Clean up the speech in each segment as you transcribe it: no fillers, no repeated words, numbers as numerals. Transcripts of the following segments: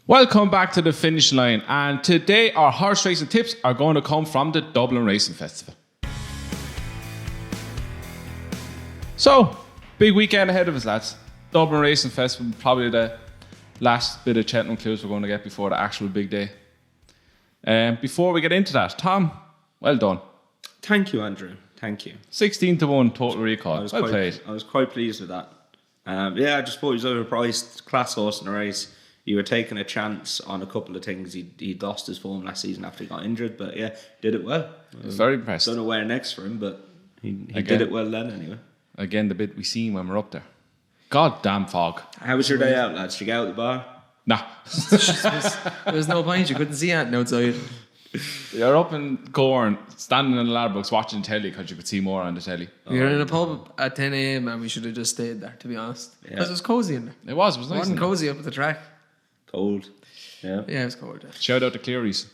Welcome back to the finish line, and today our horse racing tips are going to come from the Dublin Racing Festival. So, big weekend ahead of us, lads. Dublin Racing Festival, probably the last bit of Cheltenham clues we're going to get before the actual big day. Before we get into that, Tom, well done. Thank you, Andrew. Thank you. 16-1 total recall. Well played. I was quite pleased with that. I just thought he was overpriced. Class horse in the race. You were taking a chance on a couple of things. He'd lost his form last season after he got injured, but yeah, did it well. Very impressed. Don't know where next for him, but he did it well then anyway. Again, the bit we seen when we're up there. God damn fog. How was your day out, lads? Did you get out the bar? Nah. There was no point. You couldn't see anything outside. You're up in Corn, standing in the Ladbrokes watching telly because you could see more on the telly. We were in a pub at 10 a.m. and we should have just stayed there, to be honest. Because it was cozy in there. It was nice. It wasn't cozy up at the track. Cold. Yeah, it was cold. Yeah. Shout out to Cleary's.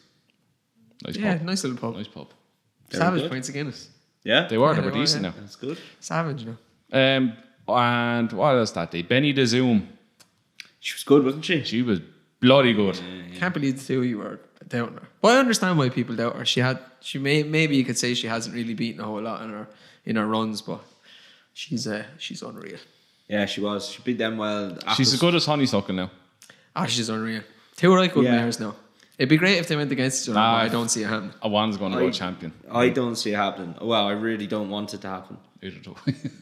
Nice pub. Nice little pub. Nice pub. Savage pints of Guinness. Yeah? They were decent now. That's good. Savage, you know. And what else that day? Benny the Zoom. She was good, wasn't she? She was bloody good. Can't believe the two of you were doubting her. But I understand why people doubt her. Maybe you could say she hasn't really beaten a whole lot in her runs, but she's unreal. Yeah, she was. She beat them well. She's as good as Honeysuckle now. She's unreal. Two right good mares now. It'd be great if they went against each other, but I don't see it happening. One's going to go champion. I don't see it happening. Well, I really don't want it to happen. Either do.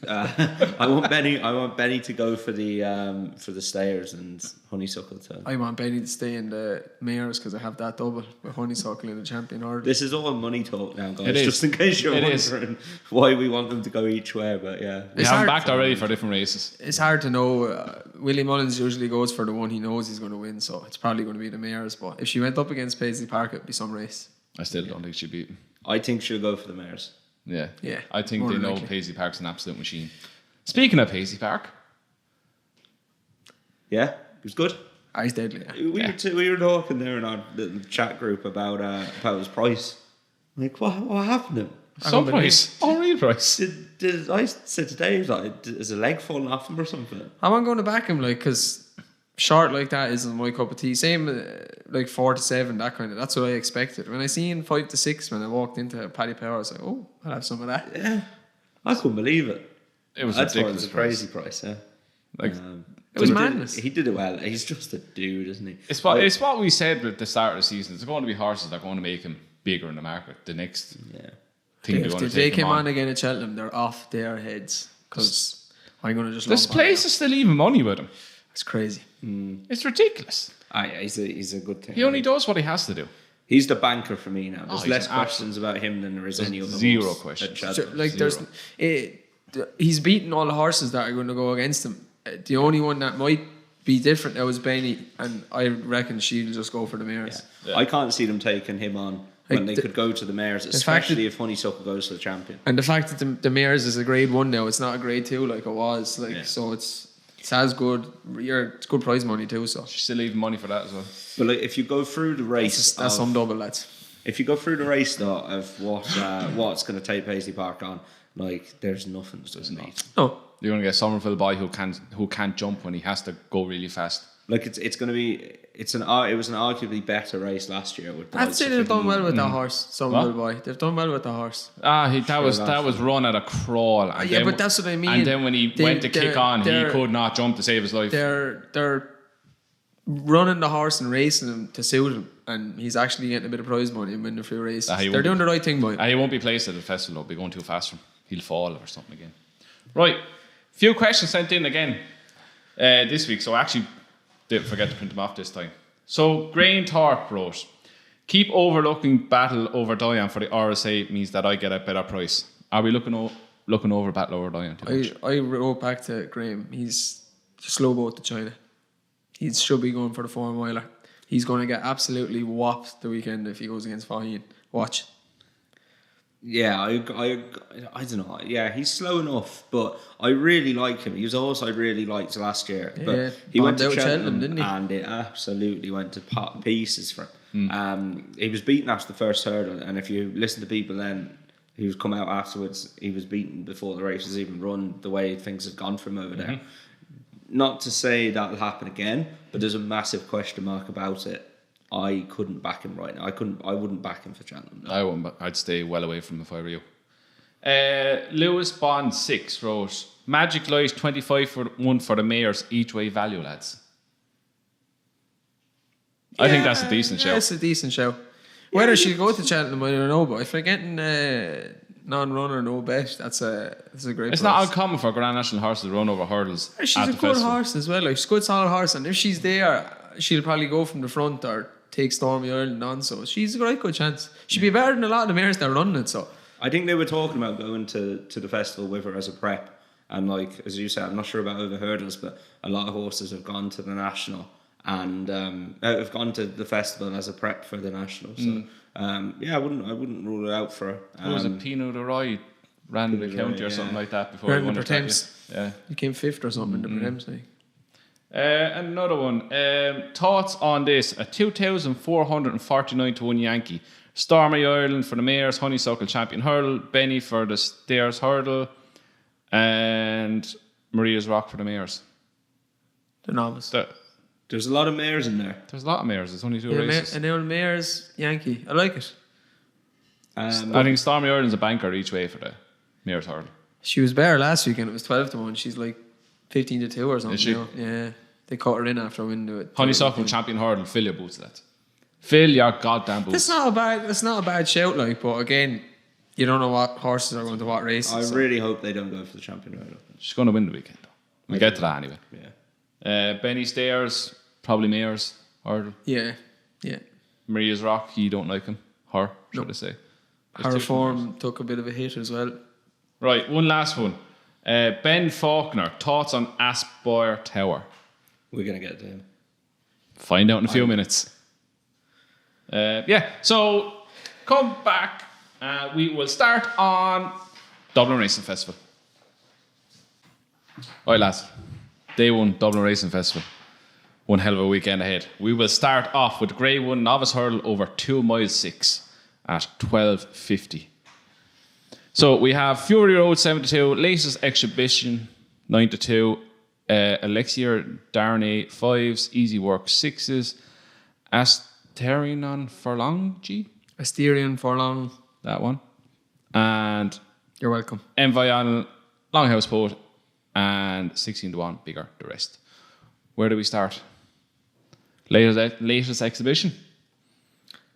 I want Benny to go for the Stayers and Honeysuckle to. I want Benny to stay in the mares because I have that double with Honeysuckle in the champion order. This is all money talk now, guys. It is. Just in case you're wondering why we want them to go each way, but yeah. We have them backed already for different races. It's hard to know. Willie Mullins usually goes for the one he knows he's going to win, so it's probably going to be the mares. But if she went up against Paisley Park, it'd be some race. I still don't think she'd beat him. I think she'll go for the mares. Yeah. Yeah. I think they know Paisley Park's an absolute machine. Speaking of Paisley Park. Yeah, it was good. He's deadly. Yeah. We were talking there in our little chat group about his price. Like, what happened to him? Some price. Oh, real price. Did I said today, is a leg falling off him or something? I'm going to back him, because short like that isn't my cup of tea. Same like 4 to 7, that kind of. That's what I expected. When I seen 5 to 6 when I walked into PaddyPower, I was like, oh, I'll have some of that. Yeah, I couldn't believe it. It was ridiculous. ridiculous. It was a crazy price. Yeah, like it was madness. He did it well. He's just a dude, isn't he? It's what we said at the start of the season. It's going to be horses that are going to make him bigger in the market. The next thing If they came on again at Cheltenham, they're off their heads, because I'm going to just. This place is still even money with him. It's crazy. It's ridiculous. He's a good thing. He only does what he has to do. He's the banker for me now. There's he's less questions about him than there is any other. Zero questions. He's beaten all the horses that are going to go against him. The only one that might be different now is Benny, and I reckon she'll just go for the mares. Yeah. I can't see them taking him on when they could go to the mares, especially if Honeysuckle goes to the champion. And the fact that the mares is a grade 1 now, it's not a grade 2 like it was. So it's as good. It's good prize money too. So she's still leaving money for that as well. But if you go through the race, that's some double, lads. If you go through the race though of what's going to take Paisley Park on, there's nothing to need. No, you're going to get a Somerville boy who can't jump when he has to go really fast. It's going to be it was an arguably better race last year. I'd say they've done well with that horse, Somerville boy. They've done well with the horse. That was run at a crawl. And but that's what I mean. And then when he went to kick on, he could not jump to save his life. They're running the horse and racing him to suit him, and he's actually getting a bit of prize money and winning a few races. They're doing the right thing by him. He won't be placed at the festival. He'll be going too fast for him. He'll fall or something again. Right, few questions sent in again this week, so I actually didn't forget to print them off this time. So Grain Thorpe wrote, keep overlooking Battle Over Dion for the RSA means that I get a better price. Are we looking over Battle Over Dion too much? I wrote back to Graham, he's slow boat to China. He should be going for the 4-miler. He's going to get absolutely whopped the weekend if he goes against Faheen. Watch. Yeah, I don't know. Yeah, he's slow enough, but I really like him. He was also I really liked last year. But he went to Cheltenham, didn't he? And it absolutely went to pieces for him. He was beaten after the first hurdle, and if you listen to people then who's come out afterwards, he was beaten before the race was even run, the way things had gone for him over there. not to say that'll happen again, but there's a massive question mark about it. I couldn't back him right now. I wouldn't back him for Cheltenham. I wouldn't. I'd stay well away from him if I were you. Lewis Bond 6 wrote, Magic Light 25 for one for the Mayors each way value, lads. I think that's a decent show. That's a decent show. Whether she'll go to Cheltenham, I don't know, but if they're getting non-runner, no bet, that's a great It's price. not uncommon for Grand National horses to run over hurdles. She's at a the good festival. horse as well. Like, she's a good solid horse, and if she's there, she'll probably go from the front or take Stormy Ireland on. So she's a right good chance. She'd be better than a lot of the mares that are running it. So I think they were talking about going to the festival with her as a prep, and like as you said, I'm not sure about over hurdles, but a lot of horses have gone to the national and have gone to the festival as a prep for the national. So I wouldn't rule it out for her. Who was it? Pinot de Roy ran the county or something like that before ran he won the it that Pertemps. year. Yeah. He came 5th or something in the Pertemps. Like. Another one. Thoughts on this? A 2,449 to 1 Yankee. Stormy Ireland for the Mayors, Honeysuckle Champion Hurdle, Benny for the Stairs Hurdle, and Maria's Rock for the Mayors. The Novice. There's a lot of mares in there. There's a lot of Mayors. There's only 2 races. And the old Mayor's Yankee. I like it. I think Stormy Ireland's a banker each way for the Mayors Hurdle. She was better last weekend. It was 12 to 1. She's like 15 to 2 or something. Is she? You know? Yeah. They caught her in after winning it. Honeysuckle Champion Hurdle. Fill your boots, lads. Fill your goddamn boots. That's not a bad shout, like, but again, you don't know what horses are going to what races. I really hope they don't go for the champion hurdle. She's going to win the weekend, though. We'll get to that anyway. Yeah. Benny Stairs, probably Mayors Hurdle. Yeah. Maria's Rock, you don't like him. Her, should I say. There's Her 2 form took a bit of a hit as well. Right, one last one. Ben Faulkner, thoughts on Asboyer Tower? We're going to get to him. Find out in a few minutes. So come back. We will start on Dublin Racing Festival. Alright, lads. Day 1, Dublin Racing Festival. One hell of a weekend ahead. We will start off with Grade 1 Novice Hurdle over 2 miles 6 at 12:50. So we have Fury Road 72, Latest Exhibition 9 to 2, Alexia Darnay 5s, Easy Work 6s, Asterion Forlonge, Asterion Forlonge. that one, and You're welcome. Envion Longhouse Poet, and 16 to 1 bigger the rest. Where do we start? Latest exhibition?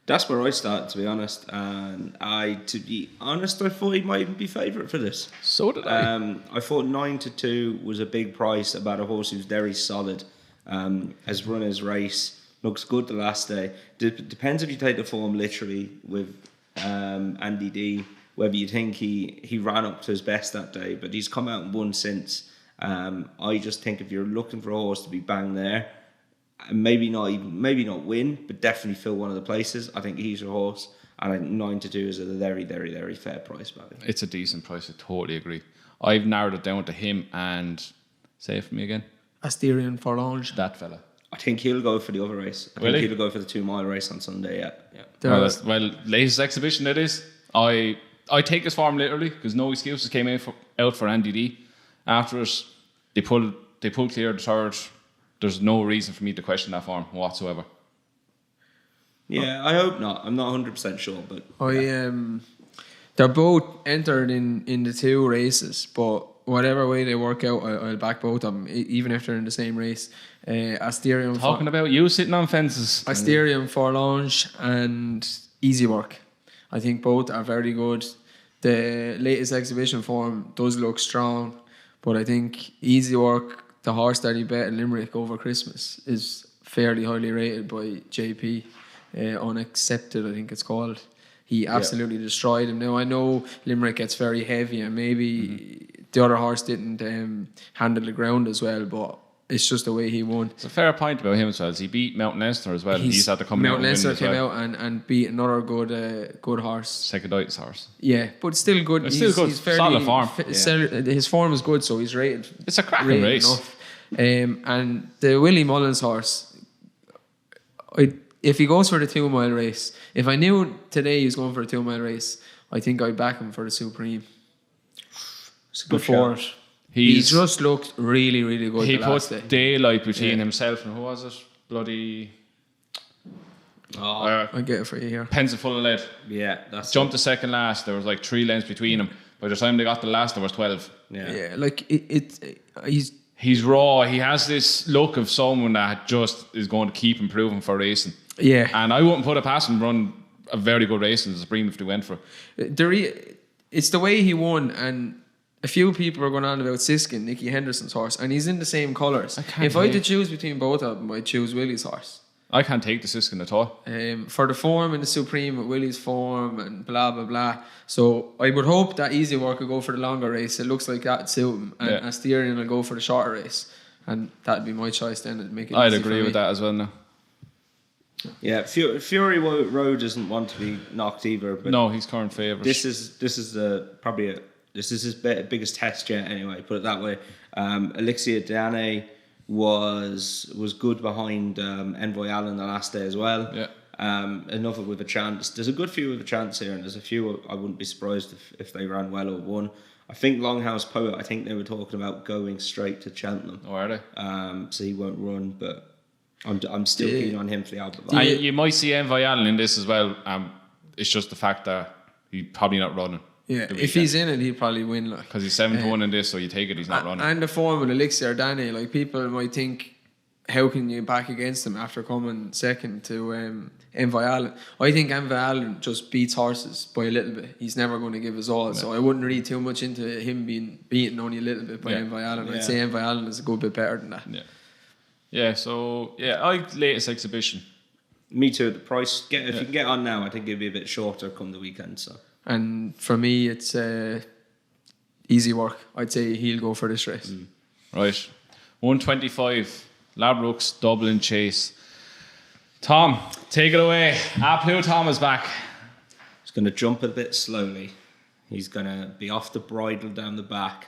That's where I start, to be honest. And I thought he might even be favourite for this. So did I. I thought 9 to 2 was a big price about a horse who's very solid. Has run his race, looks good the last day. Depends if you take the form literally with Andy D, whether you think he ran up to his best that day, but he's come out and won since. I just think if you're looking for a horse to be bang there, maybe not win, but definitely fill one of the places, I think he's your horse. And I think 9 to 2 is a very, very, very fair price value. It's a decent price, I totally agree. I've narrowed it down to him and say it for me again. Asterion Forlonge. That fella. I think he'll go for the other race. I think Will he? he'll go for the 2 mile race on Sunday, yeah. Well, latest exhibition it is. I take his form literally because no excuses came out for Andy D. After it, they pulled clear the third. There's no reason for me to question that form whatsoever. Yeah, I hope not. I'm not 100% sure, but they're both entered in the 2 races, but whatever way they work out, I'll back both of them, even if they're in the same race. Asterion Talking about you sitting on fences. Asterion Forlonge and Easy Work. I think both are very good. The latest exhibition form does look strong, but I think Easy Work, the horse that he bet in Limerick over Christmas, is fairly highly rated by JP. Unaccepted, I think it's called. He absolutely destroyed him. Now I know Limerick gets very heavy, and maybe the other horse didn't handle the ground as well, but it's just the way he won. It's a fair point about him as well. He beat Mountain Leinster as well. He's had to come out Mountain and win Leinster as came well. out and beat another good horse. Seconditis horse. Yeah, but still good. It's still good. He's fairly, Solid form. His form is good, so he's rated. It's a cracking rated race. enough. And the Willie Mullins horse, if he goes for the 2 mile race, if I knew today he was going for a 2 mile race, I think I'd back him for the Supreme. it's a good Before shout. it. He just looked really, really good. He put daylight between himself and who was it? Bloody. I'll get it for you here. Pencil full of lead. Yeah, that's jumped the second last. There was like 3 lengths between them. By the time they got the last, there was 12. Yeah, like he's raw. He has this look of someone that just is going to keep improving for racing. Yeah, and I wouldn't put it past him run a very good race in the Supreme if they went for it. It's the way he won, and a few people are going on about Siskin, Nicky Henderson's horse, and he's in the same colours. If I had to choose between both of them, I'd choose Willie's horse. I can't take the Siskin at all. For the form in the Supreme with Willie's form and blah blah blah. So I would hope that Easy Work will go for the longer race. It looks like that'd suit him, and Asterion will go for the shorter race, and that'd be my choice then. It'd make it I'd easy agree with that as well now. Yeah, Fury Road doesn't want to be knocked either. But no, he's current favourite. This is his biggest test yet. Anyway, put it that way. Elixir Dane was good behind Envoy Allen the last day as well. Yeah. Another with a chance. There's a good few with a chance here, and there's a few I wouldn't be surprised if they ran well or won. I think Longhouse Poet, I think they were talking about going straight to Cheltenham. Oh, are they? So he won't run, but I'm still keen on him for the Albert. You might see Envoy Allen in this as well. It's just the fact that he's probably not running. Yeah, if he's in it, he'll probably win. Because he's 7-1 in this, so you take it he's not running. And the form with Elixir Dane, like people might think, how can you back against him after coming second to Envoy Allen? I think Envoy Allen just beats horses by a little bit. He's never going to give his all, so I wouldn't read too much into him being beaten only a little bit by Envoy Allen. I'd say Envoy Allen is a good bit better than that. Yeah, so I latest exhibition. Me too. The price, if you can get on now, I think it'll be a bit shorter come the weekend. So. And for me, it's Easy Work. I'd say he'll go for this race. Right. 125, Ladbrokes, Dublin Chase. Tom, take it away. Blue Tom is back. He's going to jump a bit slowly. He's going to be off the bridle down the back.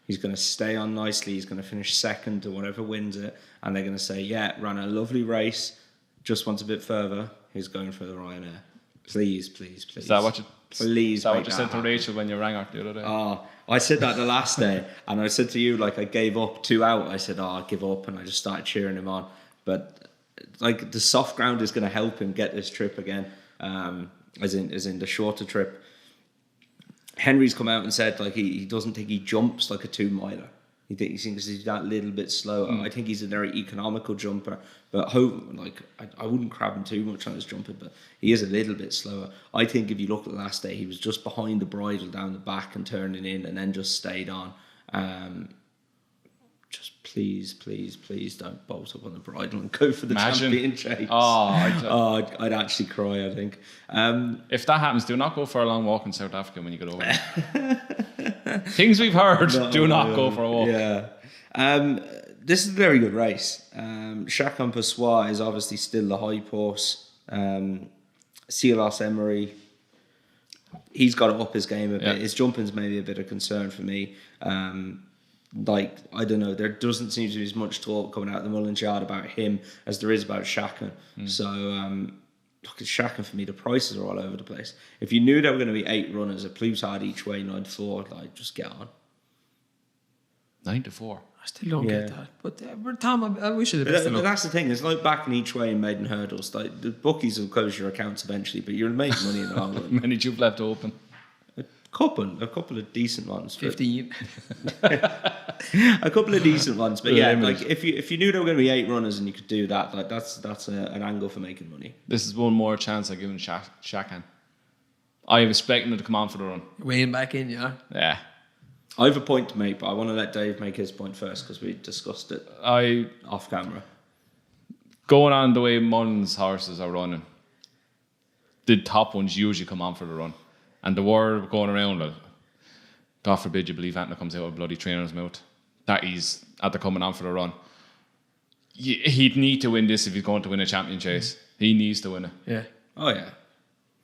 He's going to stay on nicely. He's going to finish second to whatever wins it. And they're going to say, ran a lovely race. Just wants a bit further. He's going for the Ryanair. Please. Is that what you... Please. Is that what you said to Rachel when you rang her the other day? Oh, I said that the last day, and I said to you, like, I gave up 2 out. I said, I'll give up, and I just started cheering him on. But like, the soft ground is going to help him get this trip again, as in the shorter trip. Henry's come out and said like he doesn't think he jumps like a 2-miler. He thinks he's that little bit slower. I think he's a very economical jumper, but I wouldn't crab him too much on his jumping, but he is a little bit slower. I think if you look at the last day, he was just behind the bridle down the back and turning in, and then just stayed on. Just please don't bolt up on the bridle and go for the champion chase. I'd actually cry, I think. If that happens, do not go for a long walk in South Africa when you get over there. Things we've heard, do not go for a walk. Yeah. This is a very good race. Chacun pour soi is obviously still the hype horse. Silas Emery, he's got to up his game a bit. His jumping's maybe a bit of concern for me. I don't know, there doesn't seem to be as much talk coming out of the Mullins Yard about him as there is about Chacun. So look at Chacun, for me, the prices are all over the place. If you knew there were going to be 8 runners, a Plutard each way, 9-4, just get on. 9-4. I still don't get that. But Tom, I wish it had been. But that's the thing, it's like backing each way in maiden hurdles. Like, the bookies will close your accounts eventually, but you'll make money in the long run. Many you've left open. A couple of decent ones. 15. A couple of decent ones, but if you knew there were going to be 8 runners and you could do that, that's an angle for making money. This is one more chance I've given Chacun. I was expecting him to come on for the run. Weighing back in, yeah. Yeah. I have a point to make, but I want to let Dave make his point first because we discussed it off camera. Going on the way Mullins horses are running, the top ones usually come on for the run. And the word going around, God forbid you believe Antler comes out of a bloody trainer's mouth, that he's at the coming on for the run. He'd need to win this if he's going to win a champion chase. He needs to win it. Yeah. Oh, yeah.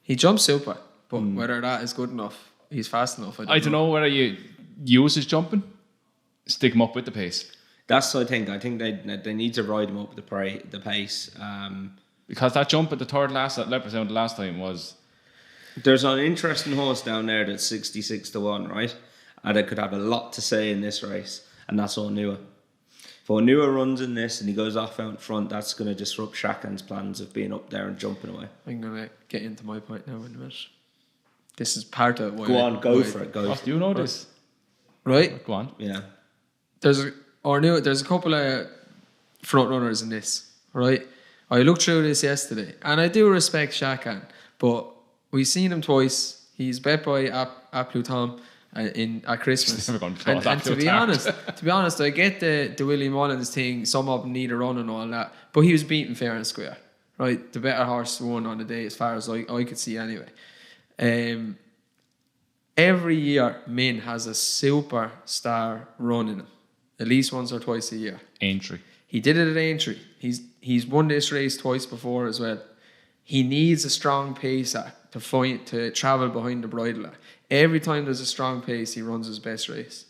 He jumps super, but whether that is good enough, he's fast enough. I don't know whether you use his jumping, stick him up with the pace. That's what I think. I think they need to ride him up with the pace. Because that jump at the third last at Leopardstown the last time was... There's an interesting horse down there that's 66-1, right? and that could have a lot to say in this race, and that's Onua. If Onua runs in this and he goes off out in front, that's going to disrupt Shakan's plans of being up there and jumping away. I'm going to get into my point now in a minute. This is part of why... Go on, go for it. Go. Do you know this? Right? Go on. Yeah. There's a couple of front runners in this, right? I looked through this yesterday, and I do respect Shakan, but we've seen him twice. He's bet by Apluton at Christmas. And to be honest, I get the Willie Mullins thing. Some of them need a run and all that, but he was beaten fair and square, right? The better horse won on the day, as far as I could see anyway. Every year, Min has a superstar run in him, at least once or twice a year. Aintree. He did it at Aintree. He's won this race twice before as well. He needs a strong pace to travel behind the bridle. Every time there's a strong pace, he runs his best race.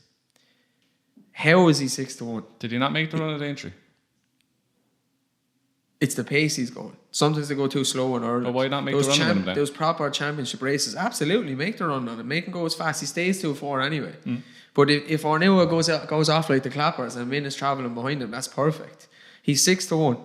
How is he 6-1? Did he not make the run at Aintree? It's the pace he's going. Sometimes they go too slow and early. But why not make the run on him then? Those proper championship races, absolutely make the run on him. Make him go as fast. He stays 2-4 anyway. But if Ornua goes off like the clappers and Min is travelling behind him, that's perfect. He's 6-1.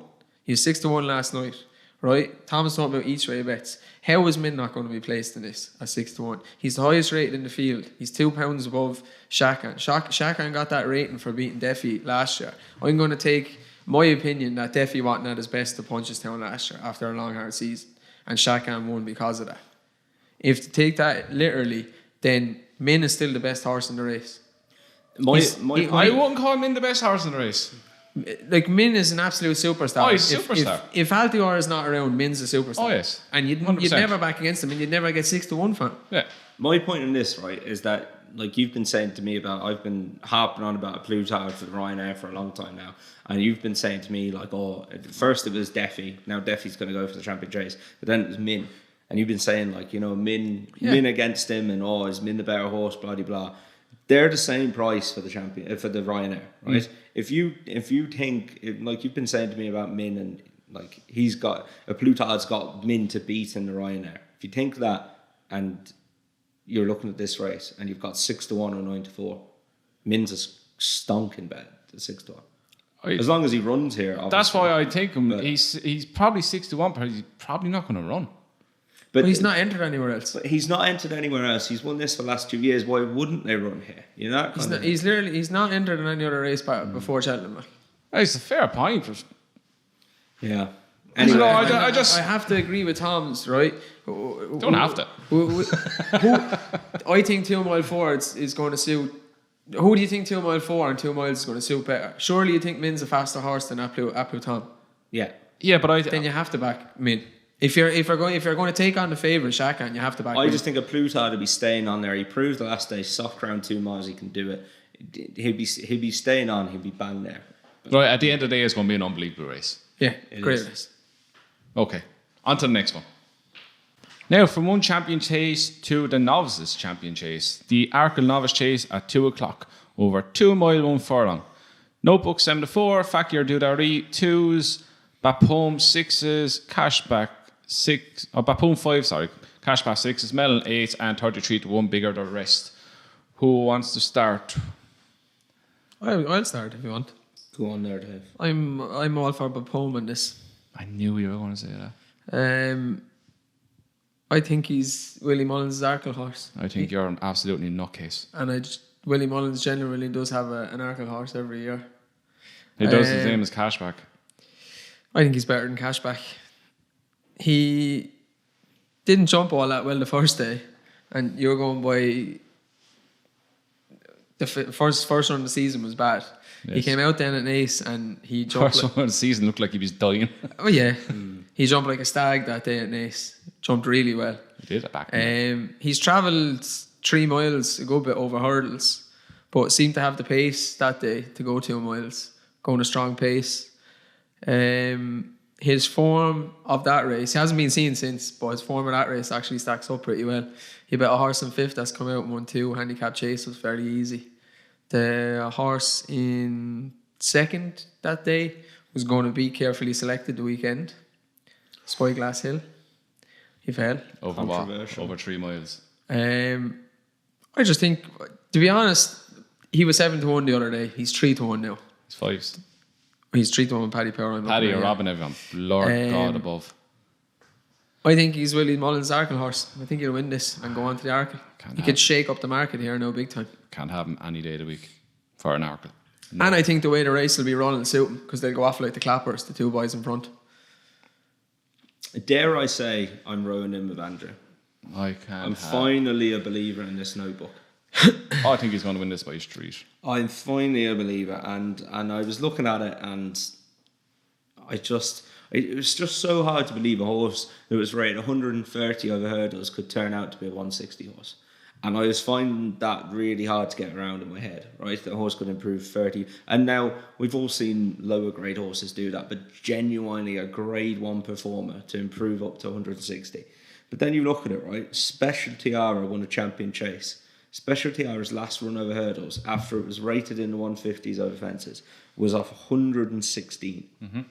He was 6-1 last night, right? Thomas talked about each way bets. How is Min not going to be placed in this at 6-1? He's the highest rated in the field. He's 2 pounds above Shakan. Shakan got that rating for beating Defi last year. I'm going to take my opinion that Defi wasn't at his best to Punchestown last year after a long hard season, and Shakan won because of that. If to take that literally, then Min is still the best horse in the race. I wouldn't call Min the best horse in the race. Like, Min is an absolute superstar. Oh, he's a superstar. If Altior is not around, Min's a superstar. Oh, yes. And you'd never back against him, and you'd never get 6-1 for him. Yeah. My point on this, right, is that, like you've been saying to me about, I've been harping on about a Plutarch for the Ryanair for a long time now, and you've been saying to me, like, oh, at first it was Defi, now Defi's going to go for the champion chase, but then it was Min. And you've been saying, like, you know, Min against him, and oh, is Min the better horse, blah, blah, blah. They're the same price for the champion, for the Ryanair, right? If you think, like you've been saying to me about Min, and like Plutarch's got Min to beat in the Ryanair. If you think that, and you're looking at this race, and you've got 6-1 or 9-4, Min's a stonking bet at 6-1. As long as he runs here, obviously. That's why I take him. He's probably 6-1, but he's probably not going to run. But he's not entered anywhere else. But he's not entered anywhere else. He's won this for the last 2 years. Why wouldn't they run here? You know, he's not entered in any other race before Cheltenham. It's a fair point. Yeah. Anyway, I have to agree with Tom's, right? Don't have to. I think 2 Mile 4 is going to suit. Who do you think 2 Mile 4 and 2 miles is going to suit better? Surely you think Min's a faster horse than Apluton. Yeah. Yeah, but then you have to back Min. If you're going to take on the favourite Shakan, you have to back. I just think a Plutarch to be staying on there. He proved the last day, soft ground 2 miles, he can do it. He'll be staying on. He'll be bang there. Right, at the end of the day, it's going to be an unbelievable race. Yeah, great race. Okay, on to the next one. Now, from one champion chase to the novices champion chase, the Arkle novice chase at 2:00 over 2 mile 1 furlong. Notebook 7-4, Fakir Dudari 2s, Betopin 6s, Cashback 6, or Betopin 5, sorry, Cashback 6s, Melon 8s, and 33-1 bigger the rest. Who wants to start? I'll start if you want. Go on there, Dave. I'm all for Betopin in this. I knew you were going to say that. I think he's Willie Mullins' Arkle horse. I think you're an absolutely nutcase. And Willie Mullins generally does have an Arkle horse every year. He does the same as Cashback. I think he's better than Cashback. He didn't jump all that well the first day, and you're going by the first run of the season was bad. Yes. He came out then at an ace and he jumped. First run of the season looked like he was dying. Oh yeah, he jumped like a stag that day at an ace. Jumped really well. He did it back. He's travelled 3 miles, a good bit over hurdles, but seemed to have the pace that day to go 2 miles, going a strong pace. His form of that race, he hasn't been seen since, but his form of that race actually stacks up pretty well. He bet a horse in 5th that's come out and won 2. Handicap chase was fairly easy. The horse in 2nd that day was going to be carefully selected the weekend. Spyglass Hill. He fell. Over what? Over 3 miles. I I just think, to be honest, he was 7-1 the other day. He's 3-1 now. He's 5s. He's 3-1 with PaddyPower. Paddy or Robin, everyone. Lord God above. I think he's Willie Mullins' Arkle horse. I think he'll win this and go on to the Arkle. He could shake up the market here now big time. Can't have him any day of the week for an Arkle. No. And I think the way the race will be running suit him because they'll go off like the clappers, the two boys in front. Dare I say I'm rowing in with Andrew. I'm finally a believer in this notebook. I think he's going to win this by street. I'm finally a believer, and I was looking at it, and it was just so hard to believe a horse that was rated 130 over hurdles could turn out to be a 160 horse. And I was finding that really hard to get around in my head, right? The horse could improve 30. And now we've all seen lower grade horses do that, but genuinely a grade 1 performer to improve up to 160. But then you look at it, right? Special Tiara won a champion chase. Special Tiara's last run over hurdles, after it was rated in the 150s over fences, was off 116. Mm-hmm.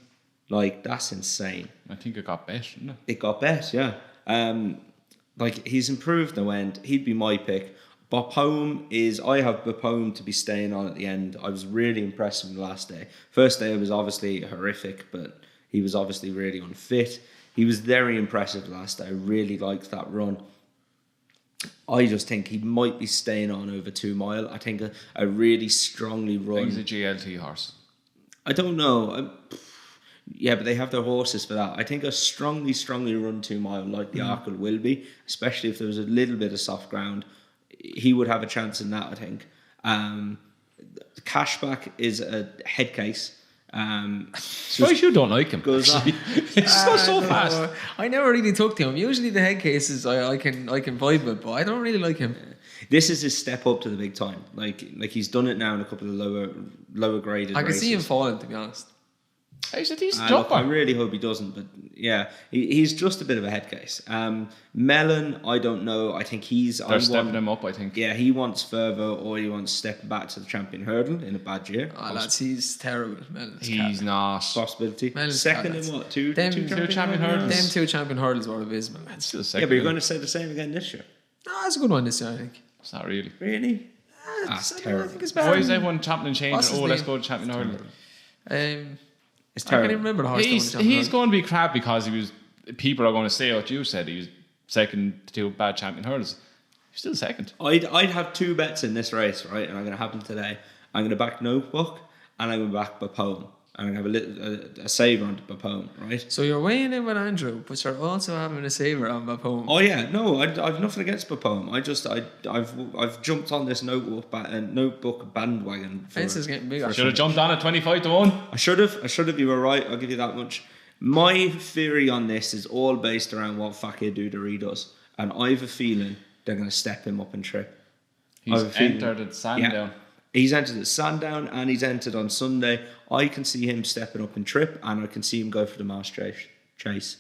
Like, that's insane. I think it got bet, didn't it? It got bet, yeah. Like, he's improved no end. He'd be my pick. Betopin I have Betopin to be staying on at the end. I was really impressed with him the last day. First day was obviously horrific, but he was obviously really unfit. He was very impressive last day. I really liked that run. I just think he might be staying on over 2 mile. I think a really strongly run. He's a GLT horse. I don't know. Yeah, but they have their horses for that. I think a strongly run 2 mile like the Arkle will be, especially if there was a little bit of soft ground. He would have a chance in that, I think. Cashback is a head case. Suppose you don't like him. It's so fast. I never really took to him. Usually the head cases I can vibe with, but I don't really like him. This is his step up to the big time. Like he's done it now in a couple of lower graded races. I can see him falling, to be honest. He's a decent jumper. I really hope he doesn't, but yeah, he's just a bit of a head case. Melon, I don't know. I think they're stepping him up, I think. Yeah, he wants further, or he wants to step back to the champion hurdle in a bad year. Oh, lads, he's terrible. Melon's he's not. Possibility. Melon's second in what? Two champion hurdles. Them 2 champion hurdles were abysmal. Still second. Yeah, but you're going to say the same again this year. No, that's a good one this year, I think. It's not really. Really? That's terrible. I think it's better. Why is everyone champion changing? Let's go to champion hurdle. It's terrible. I can't even remember the horse. He's going to be crap because people are going to say what you said. He was second to 2 bad champion hurdles. He's still second. I'd have 2 bets in this race, right? And I'm going to have them today. I'm going to back Notebook and I'm going to back Betopin. I'm going to have a saver on Betopin, right? So you're weighing in with Andrew, but you're also having a saver on Betopin. Oh yeah, no, I've nothing against Betopin. I've jumped on this notebook bandwagon. Fence is getting bigger. Should have jumped on at 25-1. I should have. You were right. I'll give you that much. My theory on this is all based around what Fakir does, and I have a feeling they're going to step him up and trip. He's entered at Sandown. Yeah. He's entered at Sandown and he's entered on Sunday. I can see him stepping up and trip, and I can see him go for the mass chase.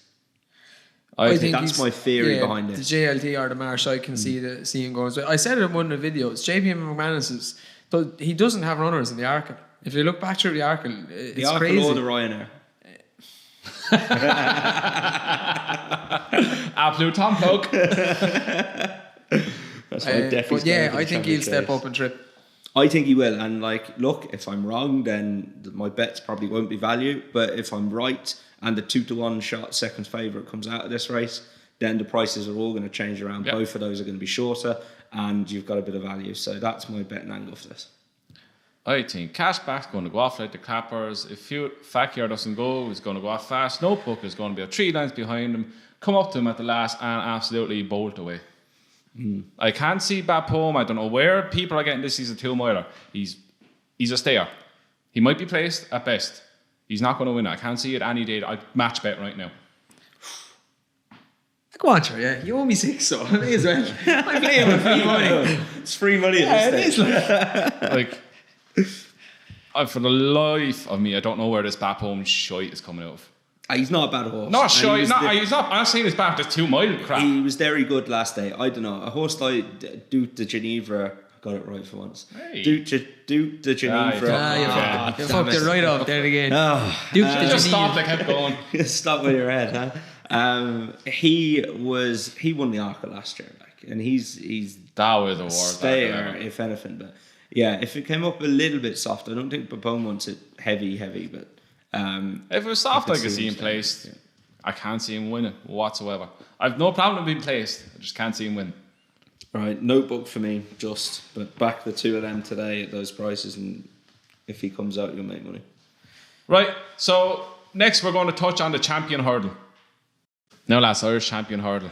I think that's my theory behind it. The JLT or the Marsh, I can see him going. I said it in one of the videos. JP McManus he doesn't have runners in the Arkle. If you look back through the Arkle, it's the Arkle crazy. Or the Ryanair. Absolute Tom Plug. That's definitely. But yeah, I think he'll step up and trip. I think he will, and look, if I'm wrong, then my bets probably won't be value. But if I'm right, and the 2-1 shot second favourite comes out of this race, then the prices are all going to change around. Yep. Both of those are going to be shorter, and you've got a bit of value. So that's my betting angle for this. I think Cashback's going to go off like the clappers. If Fakir doesn't go, he's going to go off fast. Notebook is going to be a 3 lines behind him, come up to him at the last, and absolutely bolt away. I can't see Betopin. I don't know where people are getting this. He's a 2 miler. He's a stayer. He might be placed at best. He's not going to win it. I can't see it any day. I'd match bet right now. Go on, sure, yeah. You owe me 6, so I may as well. I'm playing with free money. It's free money at this stage. It is. For the life of me, I don't know where this Betopin shite is coming out of. He's not a bad horse. Not shy. He's not. I'm not saying it's bad. It's 2 mile crap. He was very good last day. I don't know. A horse like Duke de Geneva, got it right for once. Hey. Duke de Geneva. You fucked it right off there again. Duke de Geneva. Stop. They kept going. Stop with your head, huh? He won the Arkle last year. and he's that was the war. Stayer, if anything. But yeah, if it came up a little bit soft, I don't think Betopin wants it heavy. But if it was soft, I could see him placed. Yeah. I can't see him winning whatsoever. I've no problem being placed. I just can't see him win. Right, notebook for me, but back the two of them today at those prices, and if he comes out, you'll make money. Right, so next we're going to touch on the champion hurdle. Now, lads, Irish champion hurdle.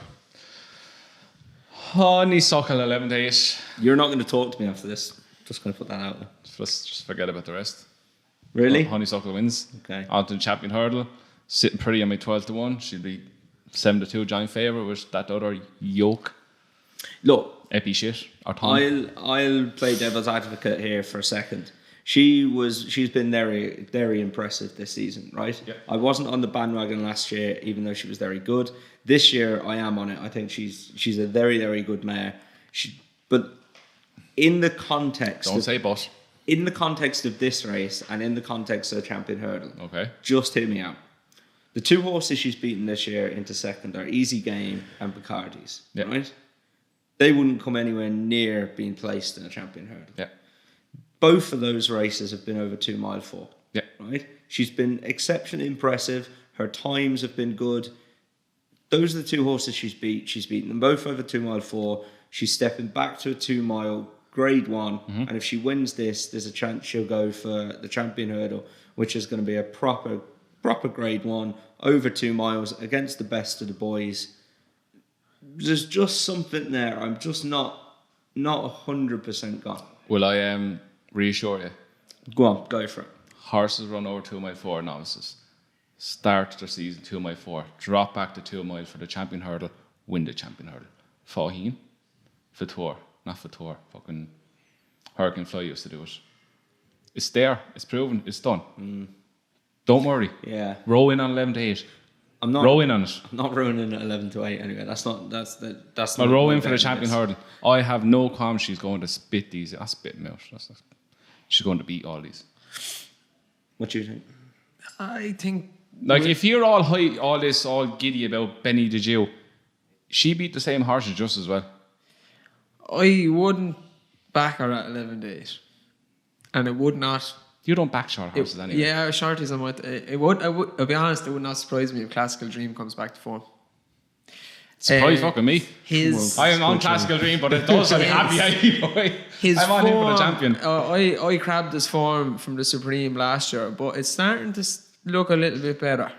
Honeysuckle 11 days. You're not going to talk to me after this. Just going to put that out there. Just forget about the rest. Really? Honeysuckle wins. Okay. On to the champion hurdle. Sitting pretty on my 12-1. She'll be 7-2 giant favourite with that other yoke. Look, Epi shit. Or Tom. I'll play devil's advocate here for a second. She's been very, very impressive this season, right? Yeah. I wasn't on the bandwagon last year, even though she was very good. This year, I am on it. I think she's a very, very good mare. But in the context, in the context of this race and in the context of the champion hurdle, okay, just hear me out. The two horses she's beaten this year into second are Easy Game and Bacardi's, right? They wouldn't come anywhere near being placed in a champion hurdle. Yeah. Both of those races have been over 2 mile 4. Yeah. Right? She's been exceptionally impressive. Her times have been good. Those are the two horses she's beaten them both over 2 mile 4. She's stepping back to a 2 mile grade 1. Mm-hmm. And if she wins this, there's a chance she'll go for the champion hurdle, which is going to be a proper grade 1 over 2 miles against the best of the boys. There's just something there. I'm just not 100% gone. Will I reassure you? Go on, go for it. Horses run over 2 mile 4 novices. Start their season 2 mile 4. Drop back to 2 mile for the champion hurdle. Win the champion hurdle. Faugheen. Fator. Not Fator. Fucking Hurricane Fly used to do it. It's there. It's proven. It's done. Don't worry. Yeah. Row in on 11 to 8. I'm not row in on it. I'm not rowing in at 11 to 8 anyway. That's not. I'll row in for the champion hurdle. I have no qualms. She's going to spit these. I spit them out. She's going to beat all these. What do you think? I think if you're all high, all giddy about Benny the Jew, she beat the same horses just as well. I wouldn't back her at 11 days, and it would not. You don't back short horses anyway. Yeah, shorties. I'll be honest. It would not surprise me if Classical Dream comes back to form. Surprise fucking me. I am on Classical Dream, but it does. I'm happy either way. I'm on him for the champion. I crabbed his form from the Supreme last year, but it's starting to look a little bit better.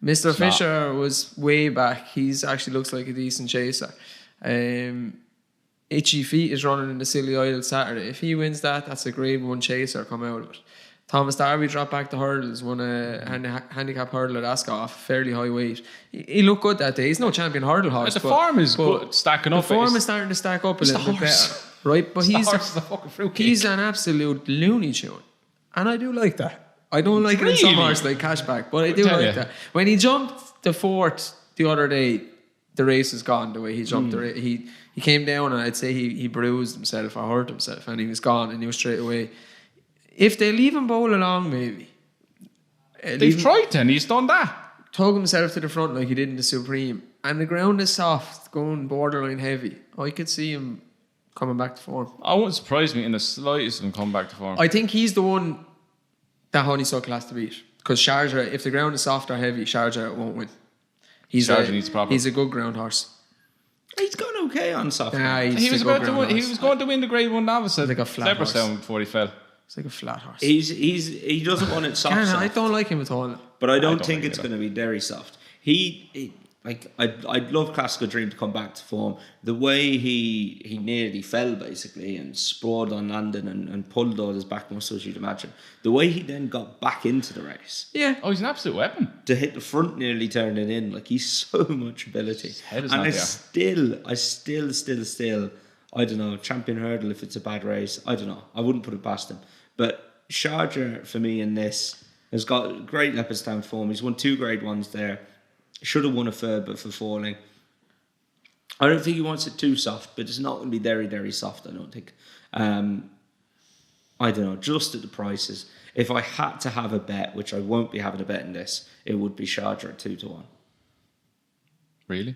Mr. Fisher was way back. He's actually looks like a decent chaser. Itchy Feet is running in the Silly Isle Saturday. If he wins that, that's a grade 1 chaser come out of it. Thomas Darby dropped back the hurdles, won a handicap hurdle at Ascot, fairly high weight. He looked good that day. He's no champion hurdle horse. The form is good, stacking up. The form is starting to stack up a little bit better. Right? But he's an absolute looney tune. And I do like that. I don't like it in some horse like Cashback, but I do like that. When he jumped the 4th the other day, the race is gone the way he jumped the race. He came down and I'd say he bruised himself or hurt himself and he was gone and he was straight away. If they leave him bowl along, maybe. They've tried then, he's done that. Tug himself to the front like he did in the Supreme. And the ground is soft, going borderline heavy. I could see him coming back to form. I wouldn't surprise me in the slightest of him coming back to form. I think he's the one that Honeysuckle has to beat. Because Sharjah, if the ground is soft or heavy, Sharjah won't win. Sharjah needs problems. He's a good ground horse. He's gone okay on soft. He was going to win the grade 1 novice at like a flat horse before he fell. It's like a flat horse. He doesn't want it soft. I don't like him at all. But I don't think it's going to be very soft. I'd love Classical Dream to come back to form. The way he nearly fell basically and sprawled on landing and pulled all his back muscles, you'd imagine. The way he then got back into the race. Yeah. Oh, he's an absolute weapon. To hit the front, nearly turn it in. Like he's so much ability. His head is and not I still, I don't know, champion hurdle if it's a bad race. I don't know. I wouldn't put it past him. But Sharjah, for me, in this, has got great Leopardstown form. He's won 2 grade 1s there. Should have won a third, but for falling. I don't think he wants it too soft, but it's not going to be very, very soft, I don't think. I don't know, just at the prices. If I had to have a bet, which I won't be having a bet in this, it would be Sharjah at 2-1. Really?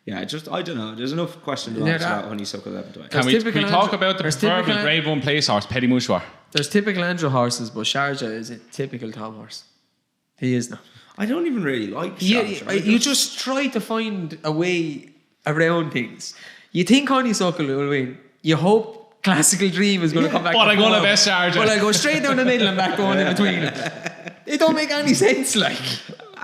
Yeah, I don't know. There's enough questions to answer about Honeysuckle 11 to 8. Can we talk about the preferable Grade 1 place horse, Petit Mouchoir? There's typical Andrew horses, but Sharjah is a typical Tom horse. He is now. I don't even really like Sharjah. You just try to find a way around things. You think Honeysuckle will win. You hope Classical Dream is going to come back. But I'm going to best Sharjah. But I go straight down the middle and back going in between them. It don't make any sense, like.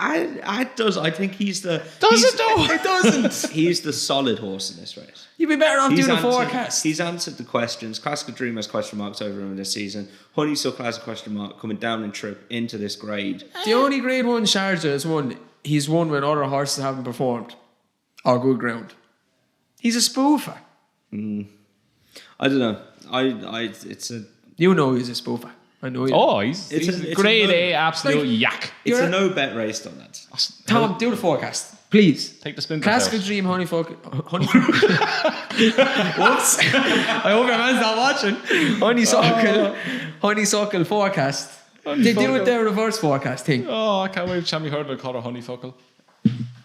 It does. I think he's the... Does it though? It doesn't. He's the solid horse in this race. You'd be better off doing a forecast. He's answered the questions. Classical Dream has question marks over him this season. Honeysuckle has a question mark coming down in trip into this grade. The only Grade 1 Sharjah has won. He's won when other horses haven't performed. Or good ground. He's a spoofer. I don't know. It's a... You know he's a spoofer. I know you. Oh, he's Grade A, absolute yak. It's a no bet race, though, lads. Tom, do the forecast, please. Take the spin. Classical Dream, Honeysuckle. Whoops. I hope your man's not watching. Honeysuckle forecast. They do it their reverse forecast thing. Oh, I can't wait. Shall we heard the call of Honeysuckle?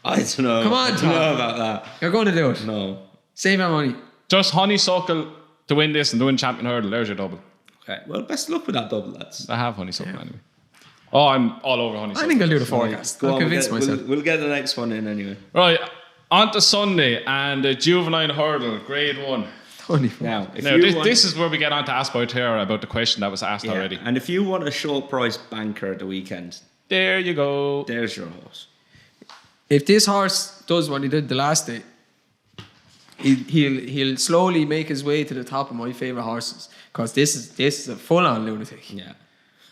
I don't know. Come on, Tom. I don't know about that. You're going to do it. No. Save your money. Just Honeysuckle to win this and to win Champion Hurdle. There's your double. Okay. Well, best luck with that double, lads. I have Honeysuckle anyway. Oh, I'm all over Honeysuckle. I think I'll do the forecast. I'll convince myself. We'll get the next one in anyway. Right. On to Sunday and the Juvenile Hurdle, Grade 1. Now, this is where we get on to ask about Tara about the question that was asked already. And if you want a short price banker at the weekend, there you go. There's your horse. If this horse does what he did the last day, he'll slowly make his way to the top of my favourite horses, because this is a full-on lunatic. Yeah.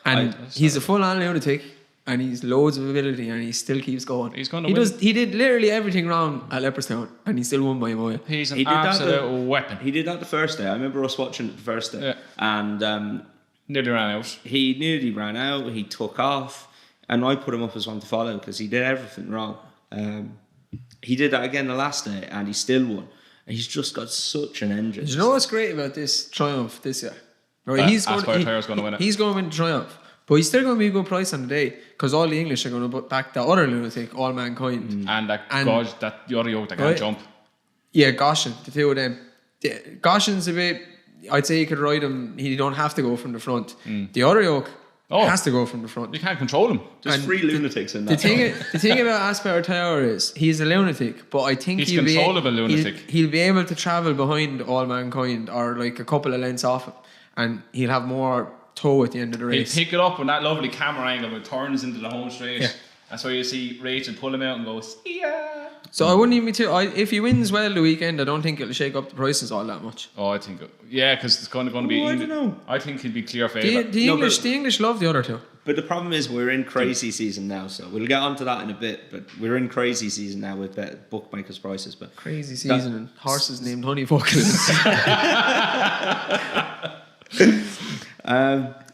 And he's a full-on lunatic, and he's loads of ability, and he still keeps going. He's going to win. He did literally everything wrong at Leopardstown, and he still won by a mile. He's an absolute weapon. He did that the first day. I remember us watching it the first day. Yeah. And nearly ran out. He nearly ran out. He took off, and I put him up as one to follow because he did everything wrong. He did that again the last day, and he still won. And he's just got such an engine. You know what's great about this Triumph this year? Right, he's going to win it. He's going to win the Triumph. But he's still going to be a good price on the day, because all the English are going to back the other lunatic, All Mankind. And that the other yoke that can't jump. Yeah, Goshen, the two of them. Goshen's a bit, I'd say you could ride him, he don't have to go from the front. The other yoke has to go from the front. You can't control him. There's three lunatics in that. The thing about Asper Tower is, he's a lunatic, but I think he's controllable lunatic. He'll be able to travel behind All Mankind, or like a couple of lengths off him, and he'll have more toe at the end of the race. He'll pick it up on that lovely camera angle when it turns into the home straight. Yeah. That's where you see Rachel pull him out and go, see ya. So I wouldn't even be if he wins well the weekend, I don't think it'll shake up the prices all that much. Oh, I think, because it's going to be. I don't know. I think he'll be clear favourite. The English love the other two. But the problem is we're in crazy season now, so we'll get onto that in a bit. But we're in crazy season now with bookmakers' prices. But crazy season and horses named Honeysuckle.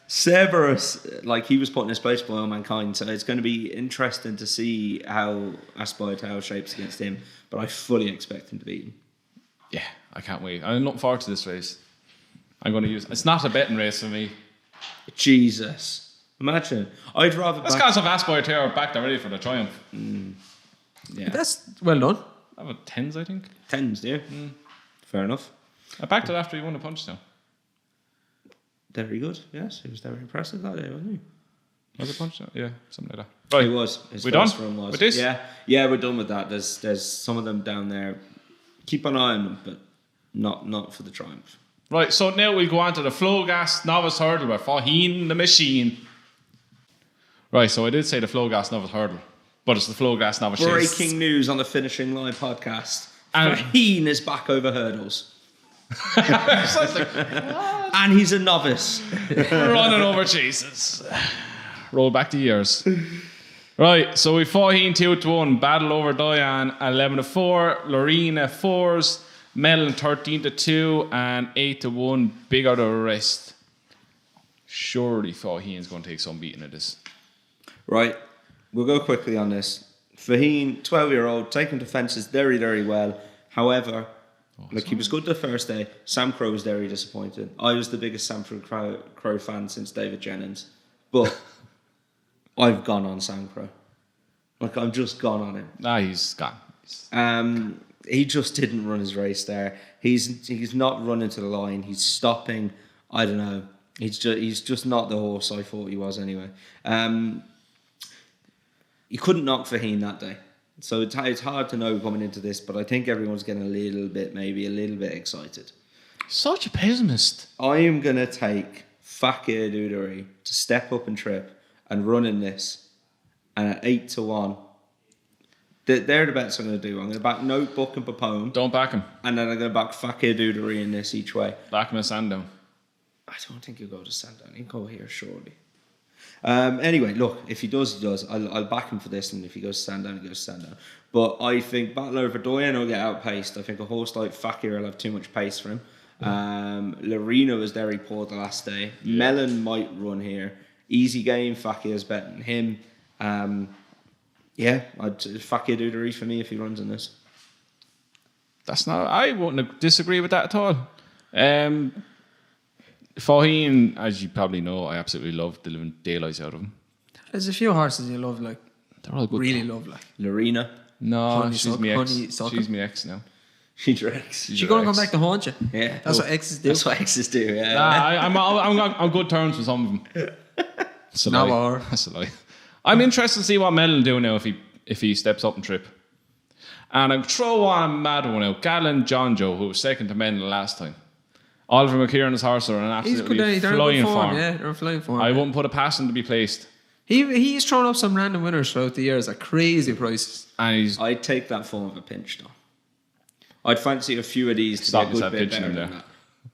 Cerberus, like he was put in his place by All Mankind, so it's going to be interesting to see how Aspire Tower shapes against him. But I fully expect him to beat him. Yeah, I can't wait. I'm looking forward to this race. I'm going to use. It's not a betting race for me. Jesus, imagine. I'd rather. That's guys of Aspire Tower backed already for the Triumph. Yeah, that's well done. I have a 10s, I think. 10s, yeah. Fair enough. I backed it after he won the Punchestown. Very good, yes. He was very impressive that day, wasn't he? Was it Punchestown? Yeah, something like that. Right. He was. His we done run was. with this? Yeah, we're done with that. There's some of them down there. Keep an eye on them, but not for the Triumph. Right, so now we'll go on to the Flowgas Novice Hurdle by Faheen the Machine. Right, so I did say the Flowgas Novice Hurdle, but it's the Flowgas Novice Chase. Breaking news on the Finishing Line podcast. Faheen is back over hurdles. And he's a novice. Running over chases. Roll back the years. Right, so we Faheen 2-1, Battle over Diane 11-4, Lorena 4s, Mellon 13-2, and 8-1, bigger the rest. Surely Faheen's going to take some beating of this. Right, we'll go quickly on this. Faheen, 12-year-old, taking defences very, very well. However, he was good the first day. Sam Crow was very disappointed. I was the biggest Sam Crow fan since David Jennings. But I've gone on Sam Crow. Like, I've just gone on him. Nah, he's gone. he just didn't run his race there. He's not running to the line. He's stopping. I don't know. He's just not the horse I thought he was anyway. You couldn't knock Faheen that day. So it's hard to know coming into this, but I think everyone's getting a little bit excited. Such a pessimist. I am going to take Fakir Dudery to step up and trip and run in this. And at 8-1, they're the bets I'm going to do. I'm going to back Notebook and Betopin. Don't back him. And then I'm going to back Fakir Dudery in this each way. Back him at Sandown. I don't think he'll go to Sandown. He'll go here, surely. Anyway, look, if he does, he does. I'll back him for this, and if he goes to Sandown, he goes to Sandown. But I think Battle Over Doyen will get outpaced. I think a horse like Fakir will have too much pace for him. Lorena was very poor the last day. Yeah. Mellon might run here. Easy game, Fakir's betting him. Fakir Dudery for me if he runs in this. I wouldn't disagree with that at all. Faheen, as you probably know, I absolutely love the living daylights out of him. There's a few horses you love, like they're all good. Really love, like Lorena. No, she's my ex. She's my ex now. She's your ex. She's going to come back to haunt you. Yeah, that's what exes do. That's what exes do. Yeah. I'm on good terms with some of them. That's a lie. That's a lie. I'm interested to see what Mel will do now if he steps up and trip. And I'll throw on a mad one out. Galen John Joe, who was second to Mendel last time. Oliver McKieran's horse are an absolutely flying form. Yeah, they're flying form. I wouldn't put a pass in to be placed. He's thrown up some random winners throughout the years at crazy prices. And I'd take that form of a pinch though. I'd fancy a few of these to be a good bit better than that.